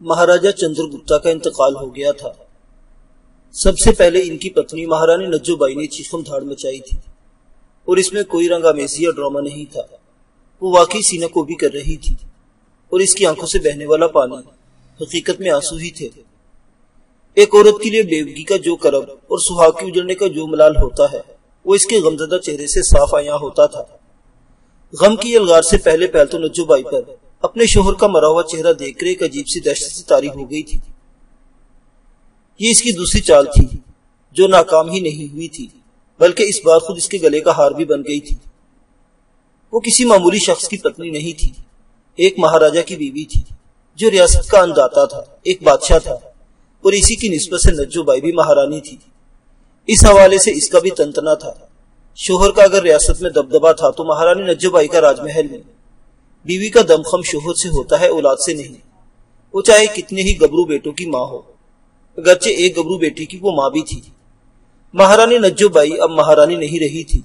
مہاراجہ چندر گپتا کا انتقال ہو گیا تھا۔ سب سے پہلے ان کی پتنی مہارانی نجو بائی نے چیخم دھاڑ مچائی تھی، اور اس میں کوئی رنگ آمیزی یا ڈرامہ نہیں تھا۔ وہ واقعی سینہ کو بھی کر رہی تھی، اور اس کی آنکھوں سے بہنے والا پانی حقیقت میں آنسو ہی تھے۔ ایک عورت کے لیے بیوگی کا جو کرب اور سہاگ کی اجڑنے کا جو ملال ہوتا ہے، وہ اس کے غمزدہ چہرے سے صاف عیاں ہوتا تھا۔ غم کی الغار سے پہلے پہل تو نجو بائی پر اپنے شوہر کا مرا ہوا چہرہ دیکھ کر ایک عجیب سی دہشت سے طاری ہو گئی تھی۔ یہ اس کی دوسری چال تھی جو ناکام ہی نہیں ہوئی تھی، بلکہ اس بار خود اس کے گلے کا ہار بھی بن گئی تھی۔ وہ کسی معمولی شخص کی پتنی نہیں تھی، ایک مہاراجہ کی بیوی تھی جو ریاست کا انداتا تھا، ایک بادشاہ تھا، اور اسی کی نسبت سے نجو بائی بھی مہارانی تھی۔ اس حوالے سے اس کا بھی تنتنا تھا۔ شوہر کا اگر ریاست میں دبدبا تھا تو مہارانی نجو بائی کا راج محل میں۔ بیوی کا دم خم شوہر سے ہوتا ہے، اولاد سے نہیں، وہ چاہے کتنے ہی گبرو بیٹوں کی ماں ہو، اگرچہ ایک گبرو بیٹی کی وہ ماں بھی تھی۔ مہارانی نجو بائی اب مہارانی نہیں رہی تھی،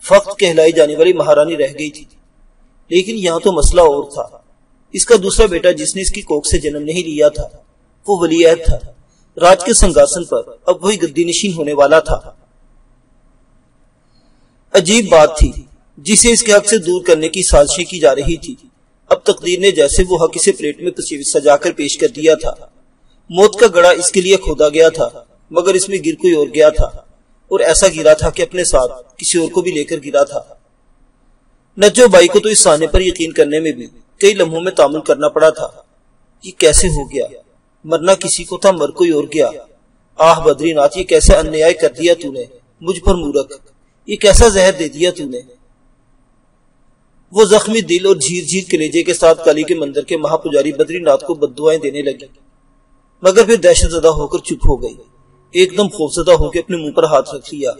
فقط کہلائی جانے والی مہارانی رہ گئی تھی۔ لیکن یہاں تو مسئلہ اور تھا۔ اس کا دوسرا بیٹا جس نے اس کی کوکھ سے جنم نہیں لیا تھا، وہ ولی عہد تھا۔ راج کے سنگاسن پر اب وہی گدی نشین ہونے والا تھا۔ عجیب بات تھی جسے اس کے حق سے دور کرنے کی سازشیں کی جا رہی تھی۔ اب تقدیر نے جیسے وہ حق اسے پلیٹ میں سجا کر پیش کر دیا تھا۔ موت کا گڑا اس کے لیے کھودا گیا تھا، مگر اس میں گر کوئی اور گیا تھا، اور ایسا گرا تھا کہ اپنے ساتھ کسی اور کو بھی لے کر گرا تھا۔ نجو بائی کو تو اس سانے پر یقین کرنے میں بھی کئی لمحوں میں تعامل کرنا پڑا تھا۔ یہ کیسے ہو گیا؟ مرنا کسی کو تھا، مر کوئی اور گیا۔ آہ بدری ناتھ، یہ کیسا انیائے کر دیا تو نے مجھ پر مورک، یہ کیسا زہر دے دیا تو نے۔ وہ زخمی دل اور جھیر جھیر کلیجے کے ساتھ کالی کے مندر کے مہا پجاری بدری ناتھ کو بددعائیں دینے لگی، مگر پھر دہشت زدہ ہو کر چپ ہو گئی۔ ایک دم خوفزدہ ہو کے اپنے منہ پر ہاتھ رکھ لیا۔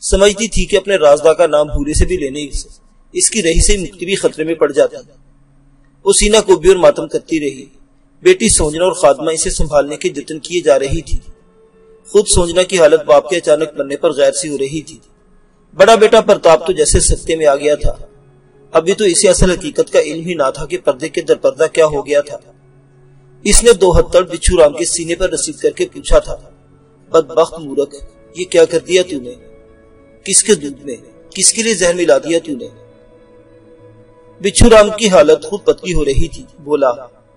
سمجھتی تھی کہ اپنے رازداں کا نام بھولے سے بھی لینے اس کی رہی سے مکتی بھی خطرے میں پڑ جاتی۔ وہ سینہ کوبی اور ماتم کرتی رہی۔ بیٹی سونجنا اور خادمہ اسے سنبھالنے کے جتن کیے جا رہی تھی۔ خود سونجنا کی حالت باپ کے اچانک مرنے پر غیر سی ہو رہی تھی۔ بڑا بیٹا پرتاپ تو جیسے سکتے میں آ گیا تھا۔ ابھی تو اسے اصل حقیقت کا علم ہی نہ تھا کہ پردے کے در پردہ کیا ہو گیا تھا۔ اس نے 2 ہتھڑ بچھو رام کے سینے پر رسید کر کے پوچھا تھا، بدبخت مورک، یہ کیا کر دیا تو نے؟ کس کے دودھ میں، کس کے لیے زہر ملا دیا تو نے؟ بچھو رام کی حالت خود پتلی ہو رہی تھی۔ بولا،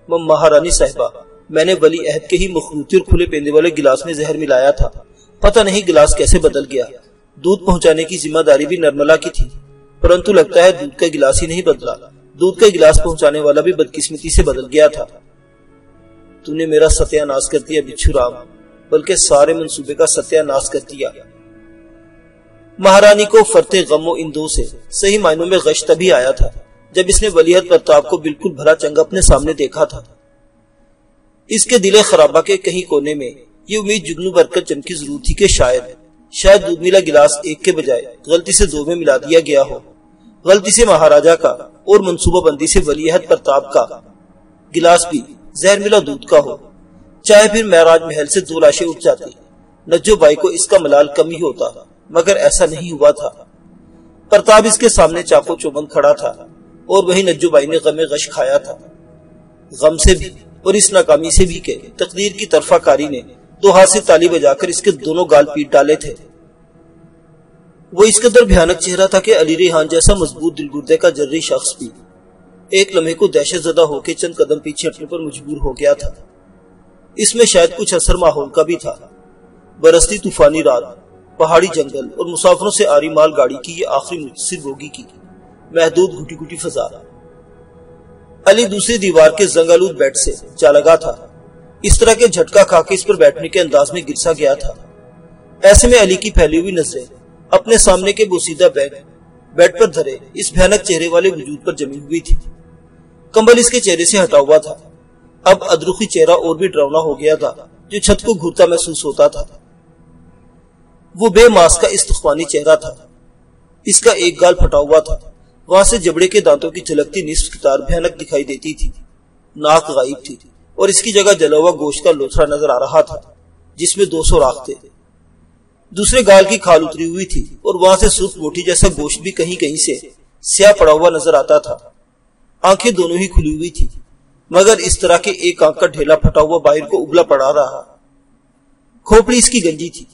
مہارانی صاحبہ، میں نے ولی عہد کے ہی مخروطی اور کھلے پیندے والے گلاس میں زہر ملایا تھا۔ پتہ نہیں گلاس کیسے بدل گیا۔ دودھ پہنچانے کی ذمہ داری بھی نرملا کی تھی، پرنتو لگتا ہے دودھ کا گلاس ہی نہیں بدلا، دودھ کا گلاس پہنچانے والا بھی بدقسمتی سے بدل گیا تھا۔ تو نے میرا ستیہ ناش کر دیا بچھو رام، بلکہ سارے منصوبے کا ستیہ ناش کر دیا۔ مہارانی کو فرتے غم و اندو سے صحیح معنوں میں غش تبھی آیا تھا جب اس نے ولیعہد پرتاپ کو بالکل بھرا چنگا اپنے سامنے دیکھا تھا۔ اس کے دل خرابہ کے کہیں کونے میں یہ امید جگنو بھر کر چمکی ضرور تھی کہ شاید دودھ ملا گلاس ایک کے بجائے غلطی سے 2 میں ملا دیا گیا ہو، غلطی سے مہاراجہ کا اور منصوبہ بندی سے ولیعہد پرتاپ کا گلاس بھی زہر ملا دودھ کا ہو۔ چاہے پھر معراج محل سے 2 لاشیں اٹھ جاتی، نجو بائی کو اس کا ملال کم ہی ہوتا، مگر ایسا نہیں ہوا تھا۔ پرتاپ اس کے سامنے چاقو چوبند کھڑا تھا، اور وہی نجو بائی نے غم غش کھایا تھا، غم سے بھی اور اس ناکامی سے بھی کہ تقدیر کی طرفہ کاری نے 2 ہاتھ سے تالی بجا کر اس کے دونوں گال پیٹ ڈالے تھے۔ وہ اس قدر بھیانک چہرہ تھا کہ علی ریحان جیسا مضبوط دل گردے کا جرری شخص بھی ایک لمحے کو دہشت زدہ ہو کے چند قدم پیچھے ہٹنے پر مجبور ہو گیا تھا۔ اس میں شاید کچھ اثر ماحول کا بھی تھا۔ برستی طوفانی رات، پہاڑی جنگل اور مسافروں سے آری مال گاڑی کی یہ آخری مختصر بوگی کی محدود گھٹی گھٹی فضا۔ علی دوسری دیوار کے زنگ آلود بیڈ سے جا لگا تھا، اس طرح کے جھٹکا کھا کے اس پر بیٹھنے کے انداز میں گرسا گیا تھا۔ ایسے میں علی کی پھیلی ہوئی نظریں اپنے سامنے کے بوسیدہ بیڈ پر دھرے اس بھیانک چہرے والے وجود پر جمی ہوئی تھی۔ کمبل اس کے چہرے سے ہٹا ہوا تھا۔ اب ادرخی چہرہ اور بھی ڈراؤنا ہو گیا تھا، جو چھت کو گھورتا محسوس ہوتا تھا۔ وہ بے ماسک کا استخوانی چہرہ تھا۔ اس کا ایک گال پھٹا ہوا تھا، وہاں سے جبڑے کے دانتوں کی جھلکتی نصف قطار بھیانک دکھائی دیتی تھی۔ ناک غائب تھی، اور اس کی جگہ جلا ہوا گوشت کا لوتھڑا نظر آ رہا تھا جس میں 2 سوراخ تھے۔ دوسرے گال کی کھال اتری ہوئی تھی، اور وہاں سے سرخ بوٹی جیسا گوشت بھی کہیں کہیں سے سیاہ پڑا ہوا نظر آتا تھا۔ آنکھیں دونوں ہی کھلی ہوئی تھی، مگر اس طرح کے ایک آنکھ کا ڈھیلا پھٹا ہوا باہر کو ابلا پڑا رہا۔ کھوپڑی اس کی گنجی تھی،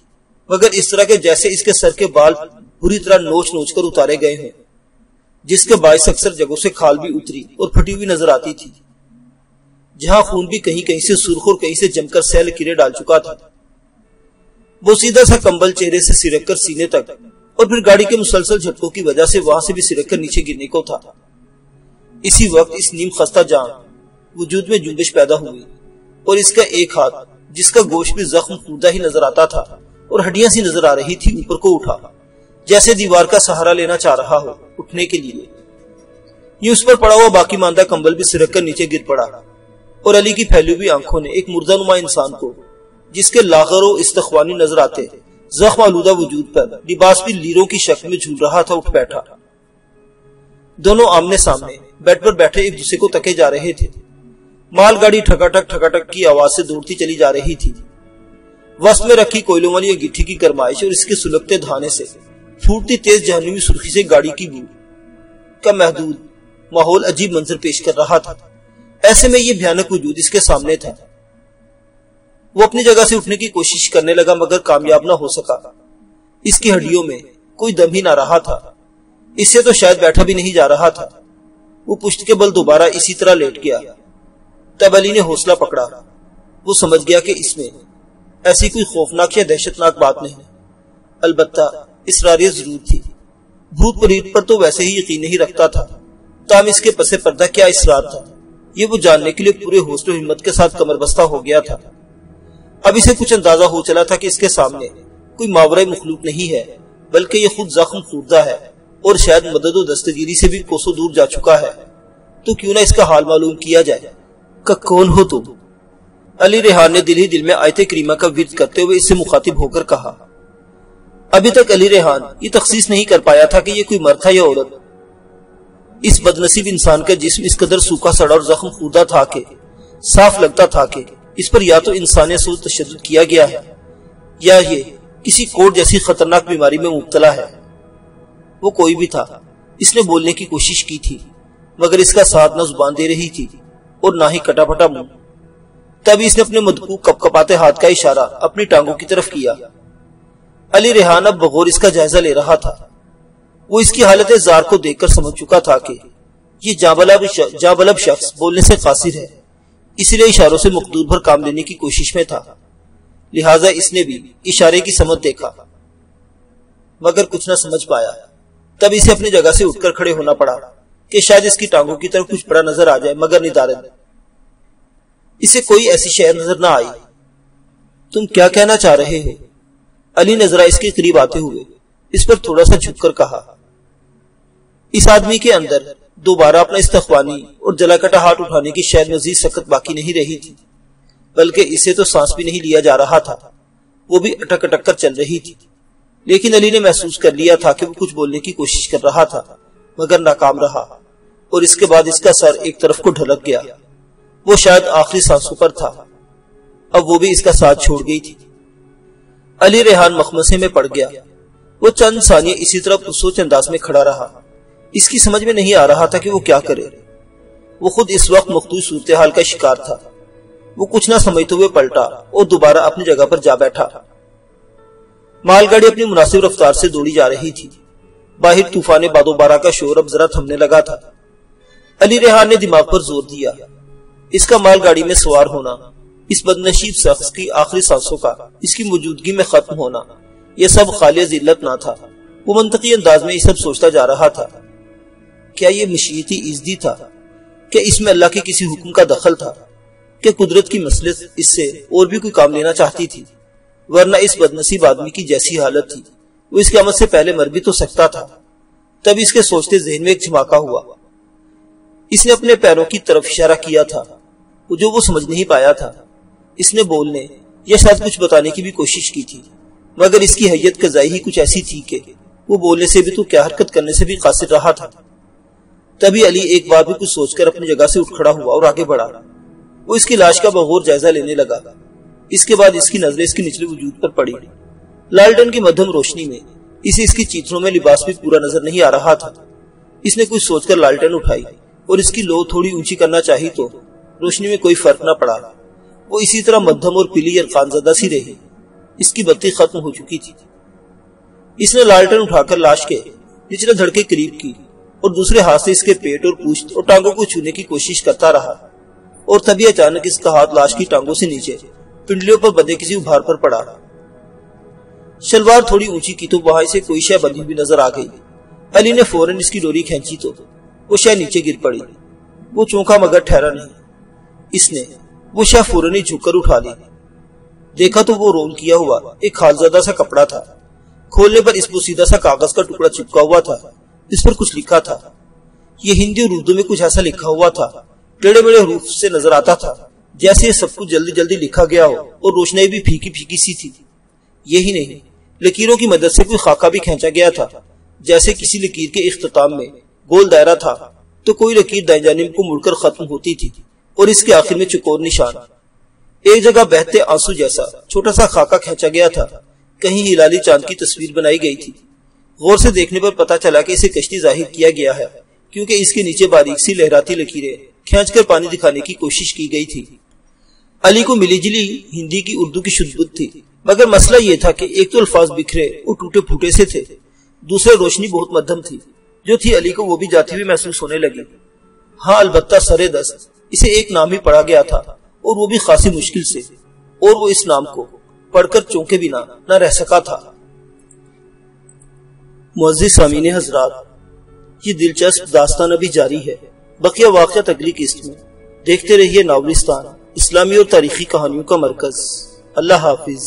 مگر اس طرح کے جیسے اس کے سر کے بال بری طرح نوچ نوچ کر اتارے گئے ہیں، جس کے باعث اکثر جگہوں سے کھال بھی اتری اور پھٹی ہوئی نظر آتی تھی، جہاں خون بھی کہیں کہیں سے سرخ اور کہیں سے جم کر سیل کیڑے ڈال چکا تھا۔ وہ سیدھا سا کمبل چہرے سے سرک کر سینے تک اور پھر گاڑی کے مسلسل جھٹکوں کی وجہ سے وہاں سے بھی سرک کر نیچے گرنے کو تھا۔ اسی وقت اس نیم خستہ جان وجود میں جنبش پیدا ہوئی اور اس کا ایک ہاتھ، جس کا گوشت بھی زخم خوردہ ہی نظر آتا تھا اور ہڈیاں سی نظر آ رہی تھی، اوپر کو اٹھا، جیسے دیوار کا سہارا لینا چاہ رہا ہو اٹھنے کے لیے۔ یہ اس پر پڑا ہوا باقی ماندہ کمبل بھی سرک کر نیچے گر پڑا اور علی کی پھیلی ہوئی آنکھوں نے ایک مردہ نما انسان کو، جس کے لاغر و استخوانی نظر آتے زخم آلودہ وجود پر لباس بھی لیروں کی شکل میں جھول رہا تھا، اٹھ بیٹھا۔ دونوں آمنے سامنے بیڈ پر بیٹھے ایک دوسرے کو تکے جا رہے تھے۔ مال گاڑی ٹھکا ٹک کی آواز سے دوڑتی چلی جا رہی تھی۔ وسط میں رکھی کوئلوں والی انگیٹھی کی گرمائش اور اس کے سلگتے دھانے سے پھوٹتی تیز جہنمی سرخی سے گاڑی کی بو کا محدود ماحول عجیب منظر پیش کر رہا تھا۔ ایسے میں یہ بھیانک وجود اس کے سامنے تھا۔ وہ اپنی جگہ سے اٹھنے کی کوشش کرنے لگا مگر کامیاب نہ ہو سکا۔ اس کی ہڈیوں میں کوئی دم ہی نہ رہا تھا، اس سے تو شاید بیٹھا بھی نہیں جا رہا تھا۔ وہ پشت کے بل دوبارہ اسی طرح لیٹ گیا۔ تب علی نے حوصلہ پکڑا۔ وہ سمجھ گیا کہ اس میں ایسی کوئی خوفناک یا دہشتناک بات نہیں، البتہ اسراریت ضرور تھی۔ بھوت پریت پر تو ویسے ہی یقین نہیں رکھتا تھا، تاہم اس کے پس پردہ کیا اسرار تھا، یہ وہ جاننے کے لیے پورے حوصلے و ہمت کے ساتھ کمر بستہ ہو گیا تھا۔ اب اسے کچھ اندازہ ہو چلا تھا کہ اس کے سامنے کوئی ماورائے مخلوق نہیں ہے، بلکہ یہ خود زخم خوردہ ہے اور شاید مدد و دستگیری سے بھی کوسوں دور جا چکا ہے۔ تو کیوں نہ اس کا حال معلوم کیا جائے۔ کہ کون ہو تم؟ علی ریحان نے دل ہی دل میں آیت کریمہ کا ورد کرتے ہوئے اس سے مخاطب ہو کر کہا۔ ابھی تک علی ریحان یہ تخصیص نہیں کر پایا تھا کہ یہ کوئی مرد تھا یا عورت۔ اس بدنصیب انسان کا جسم اس قدر سوکھا سڑا اور زخم خوردہ تھا کہ صاف لگتا تھا کہ اس پر یا تو انسانی سوچ تشدد کیا گیا ہے یا یہ کسی کوڑ جیسی خطرناک بیماری میں مبتلا ہے۔ وہ کوئی بھی تھا، اس نے بولنے کی کوشش کی تھی مگر اس کا ساتھ نہ زبان دے رہی تھی اور نہ ہی کٹا پھٹا منہ۔ تب اس نے اپنے مدکوک کپ کپاتے ہاتھ کا اشارہ اپنی ٹانگوں کی طرف کیا۔ علی ریحان اب بغور اس کا جائزہ لے رہا تھا۔ وہ اس کی حالت زار کو دیکھ کر سمجھ چکا تھا کہ یہ جاں بلب شخص بولنے سے قاصر ہے، اس لیے اشاروں سے مقدور بھر کام لینے کی کوشش میں تھا، لہٰذا اس نے بھی اشارے کی سمت دیکھا مگر کچھ نہ سمجھ پایا۔ تب اسے اپنی جگہ سے اٹھ کر کھڑے ہونا پڑا کہ شاید اس کی ٹانگوں کی طرف کچھ بڑا نظر آ جائے، مگر ندارد اسے کوئی ایسی شے نظر نہ آئی۔ تم کیا کہنا چاہ رہے ہو؟ علی نے ذرا اس کے قریب آتے ہوئے اس پر تھوڑا سا جھک کر کہا۔ اس آدمی کے اندر دوبارہ اپنا استخوانی اور جلا کٹا ہاتھ اٹھانے کی شاید مزید سخت باقی نہیں رہی تھی، بلکہ اسے تو سانس بھی نہیں لیا جا رہا تھا، وہ بھی اٹک اٹک کر چل رہی تھی۔ لیکن علی نے محسوس کر لیا تھا کہ وہ کچھ بولنے کی کوشش کر رہا تھا مگر ناکام رہا، اور اس کے بعد اس کا سر ایک طرف کو ڈھلک گیا۔ وہ شاید آخری سانسوں پر تھا، اب وہ بھی اس کا ساتھ چھوڑ گئی تھی۔ علی ریحان مخمصے میں پڑ گیا۔ وہ چند ثانیے اسی طرح پرسوچ انداز میں کھڑا رہا۔ اس کی سمجھ میں نہیں آ رہا تھا کہ وہ کیا کرے۔ وہ خود اس وقت مخدوش صورتحال کا شکار تھا۔ وہ کچھ نہ سمجھتے ہوئے پلٹا اور دوبارہ اپنی جگہ پر جا بیٹھا۔ مال گاڑی اپنی مناسب رفتار سے دوڑی جا رہی تھی۔ باہر طوفان باد و بارہ کا شور اب ذرا تھمنے لگا تھا۔ علی ریحان نے دماغ پر زور دیا۔ اس کا مال گاڑی میں سوار ہونا، اس بدنصیب شخص کی آخری سانسوں کا اس کی موجودگی میں ختم ہونا، یہ سب خالی ذلت نہ تھا۔ وہ منطقی انداز میں یہ سب سوچتا جا رہا تھا۔ کیا یہ مشیتی عزدی تھا؟ کیا اس میں اللہ کے کسی حکم کا دخل تھا؟ کہ قدرت کی مسلط اس سے اور بھی کوئی کام لینا چاہتی تھی؟ ورنہ اس بدنصیب آدمی کی جیسی حالت تھی وہ اس قیامت سے پہلے مر بھی تو سکتا تھا۔ تب اس کے سوچتے ذہن میں ایک جھماکا ہوا۔ اس نے اپنے پیروں کی طرف اشارہ کیا تھا جو وہ سمجھ نہیں پایا تھا۔ اس نے بولنے یا شاید کچھ بتانے کی بھی کوشش کی تھی مگر اس کی حیت قضائی ہی کچھ ایسی تھی کہ وہ بولنے سے بھی تو کیا حرکت کرنے سے بھی قاصر رہا تھا۔ تبھی علی ایک بار بھی کچھ سوچ کر اپنی جگہ سے اٹھ کھڑا ہوا اور آگے بڑھا۔ وہ اس کی لاش کا بغور جائزہ لینے لگا۔ اس کے بعد اس کی نظریں اس کے نچلے وجود پر پڑی۔ لالٹن کی مدھم روشنی میں اسے اس کی چیتھڑوں میں لباس بھی پورا نظر نہیں آ رہا تھا۔ اس نے کچھ سوچ کر لالٹن اٹھائی اور اس کی لو تھوڑی اونچی کرنا چاہی تو روشنی میں کوئی فرق نہ پڑا، وہ اسی طرح مدھم اور پیلی یرقان زدہ سی رہی۔ اس کی بتی ختم ہو چکی تھی۔ اس نے لالٹن اٹھا کر لاش کے نچلے دھڑ کے قریب کی اور دوسرے ہاتھ سے اس کے پیٹ اور پوچھ اور ٹانگوں کو چھونے کی کوشش کرتا رہا، اور تبھی اچانک اس کا ہاتھ لاش کی ٹانگوں سے نیچے پنڈلیوں پر بندھے کسی ابھار پر پڑا۔ شلوار تھوڑی اونچی کی تو وہاں سے کوئی شے بندھی بھی نظر آ گئی۔ علی نے فوراً اس کی ڈوری کھینچی تو وہ شے نیچے گر پڑی۔ وہ چونکا مگر ٹھہرا نہیں۔ اس نے وہ شے فوراً ہی جھک کر اٹھا لی۔ دیکھا تو وہ رول کیا ہوا ایک خالزادہ سا کپڑا تھا۔ کھولنے پر اس پوسیدہ سا کاغذ کا ٹکڑا چپکا ہوا تھا، جس پر کچھ لکھا تھا۔ یہ ہندی اور اردو میں کچھ ایسا لکھا ہوا تھا، ٹیڑے میڑے حروف سے نظر آتا تھا، جیسے یہ سب کچھ جلدی جلدی لکھا گیا ہو، اور روشنائی بھی پھیکی پھیکی سی تھی۔ یہی نہیں، لکیروں کی مدد سے کوئی خاکہ بھی کھینچا گیا تھا، جیسے کسی لکیر کے اختتام میں گول دائرہ تھا تو کوئی لکیر دائیں جانب کو مڑ کر ختم ہوتی تھی، اور اس کے آخر میں چکور نشان۔ ایک جگہ بہتے آنسو جیسا چھوٹا سا خاکہ کھینچا گیا تھا، کہیں ہلالی چاند کی تصویر بنائی گئی تھی۔ غور سے دیکھنے پر پتا چلا کہ اسے کشتی ظاہر کیا گیا ہے، کیونکہ اس کے نیچے باریک سی لہراتی لکیریں کھینچ کر پانی دکھانے کی کوشش کی گئی تھی۔ علی کو ملی جلی ہندی کی اردو کی شدت تھی، مگر مسئلہ یہ تھا کہ ایک تو الفاظ بکھرے اور ٹوٹے پھوٹے سے تھے، دوسرے روشنی بہت مدھم تھی، جو تھی علی کو وہ بھی جاتی ہوئی محسوس ہونے لگی۔ ہاں البتہ سرے دست اسے ایک نام ہی پڑا گیا تھا، اور وہ بھی خاصی مشکل سے، اور وہ اس نام کو پڑھ کر چونکے بنا نہ رہ سکا تھا۔ معزز سامعین حضرات، یہ دلچسپ داستان ابھی جاری ہے، بقیہ واقعات اگلی قسط میں۔ دیکھتے رہیے ناولستان، اسلامی اور تاریخی کہانیوں کا مرکز۔ اللہ حافظ۔